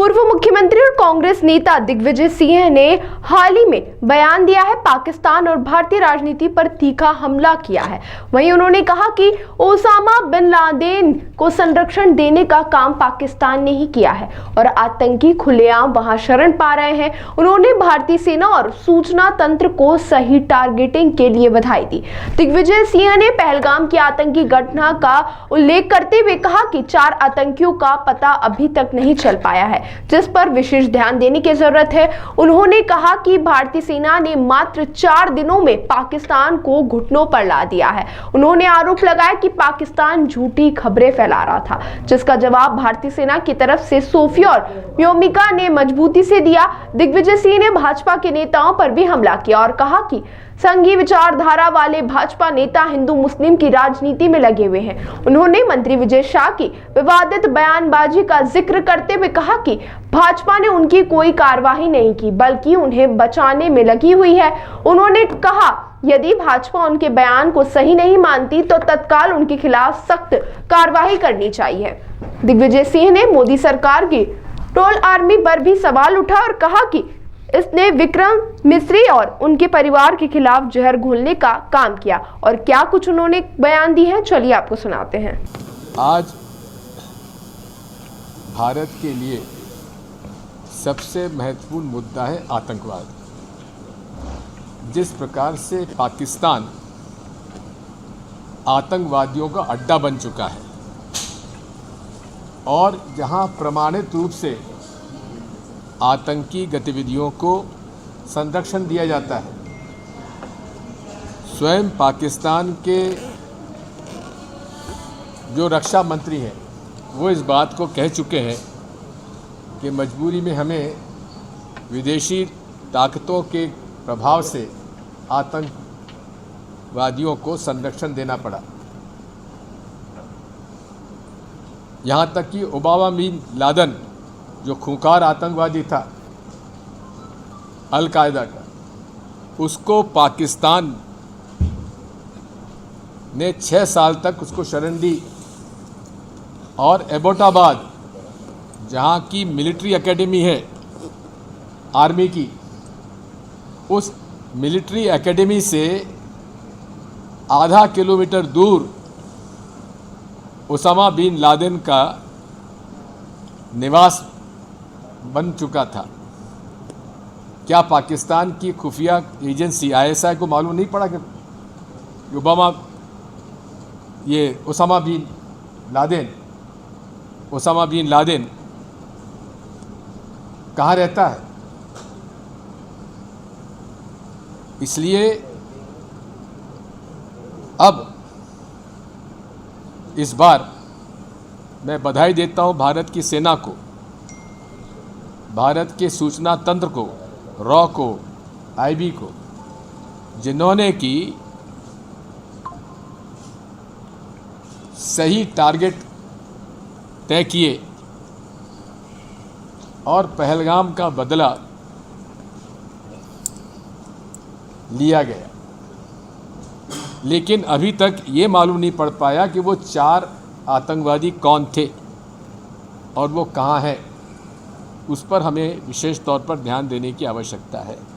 पूर्व मुख्यमंत्री और कांग्रेस नेता दिग्विजय सिंह ने हाल ही में बयान दिया है, पाकिस्तान और भारतीय राजनीति पर तीखा हमला किया है। वहीं उन्होंने कहा कि ओसामा बिन लादेन को संरक्षण देने का काम पाकिस्तान ने ही किया है और आतंकी खुलेआम वहां शरण पा रहे हैं। उन्होंने भारतीय सेना और सूचना तंत्र को सही टारगेटिंग के लिए बधाई दी। दिग्विजय सिंह ने पहलगाम की आतंकी घटना का उल्लेख करते हुए कहा कि 4 आतंकियों का पता अभी तक नहीं चल पाया है, जिस पर विशेष ध्यान देने की जरूरत है। उन्होंने कहा कि भारतीय सेना ने मात्र 4 दिनों में पाकिस्तान को घुटनों पर ला दिया है। उन्होंने आरोप लगाया कि पाकिस्तान झूठी खबरें फैला रहा था, जिसका जवाब भारतीय सेना की तरफ से सोफिया और व्योमिका ने मजबूती से दिया। दिग्विजय सिंह ने भाजपा के नेताओं पर भी हमला किया और कहा कि संघीय विचारधारा वाले भाजपा नेता हिंदू मुस्लिम की राजनीति में लगे हुए हैं। उन्होंने मंत्री विजय शाह की विवादित बयानबाजी का जिक्र करते हुए कहा कि भाजपा ने उनकी कोई कार्रवाई नहीं की, बल्कि उन्हें बचाने में लगी हुई है। उन्होंने कहा यदि भाजपा उनके बयान को सही नहीं मानती तो तत्काल उनके खिलाफ सख्त कार्रवाई करनी चाहिए। दिग्विजय सिंह ने मोदी सरकार की ट्रोल आर्मी पर भी सवाल उठा और कहा कि इसने विक्रम मिस्री और उनके परिवार के खिलाफ जहर घोलने का काम किया। और क्या कुछ उन्होंने बयान दी है, चलिए आपको सुनाते हैं। आज भारत के लिए सबसे महत्वपूर्ण मुद्दा है आतंकवाद। जिस प्रकार से पाकिस्तान आतंकवादियों का अड्डा बन चुका है और जहां प्रमाणित रूप से आतंकी गतिविधियों को संरक्षण दिया जाता है, स्वयं पाकिस्तान के जो रक्षा मंत्री हैं वो इस बात को कह चुके हैं कि मजबूरी में हमें विदेशी ताकतों के प्रभाव से आतंकवादियों को संरक्षण देना पड़ा। यहाँ तक कि ओसामा बिन लादेन जो खूंखार आतंकवादी था अल कायदा का, उसको पाकिस्तान ने 6 साल तक उसको शरण दी और एबोटाबाद जहाँ की मिलिट्री एकेडमी है आर्मी की, उस मिलिट्री एकेडमी से आधा किलोमीटर दूर ओसामा बिन लादेन का निवास बन चुका था। क्या पाकिस्तान की खुफिया एजेंसी ISI को मालूम नहीं पड़ा कि ओसामा बिन लादेन कहाँ रहता है? इसलिए अब इस बार मैं बधाई देता हूं भारत की सेना को, भारत के सूचना तंत्र को, रॉ को, IB को, जिन्होंने की सही टारगेट तय किए और पहलगाम का बदला लिया गया। लेकिन अभी तक ये मालूम नहीं पड़ पाया कि वो 4 आतंकवादी कौन थे और वो कहाँ हैं। उस पर हमें विशेष तौर पर ध्यान देने की आवश्यकता है।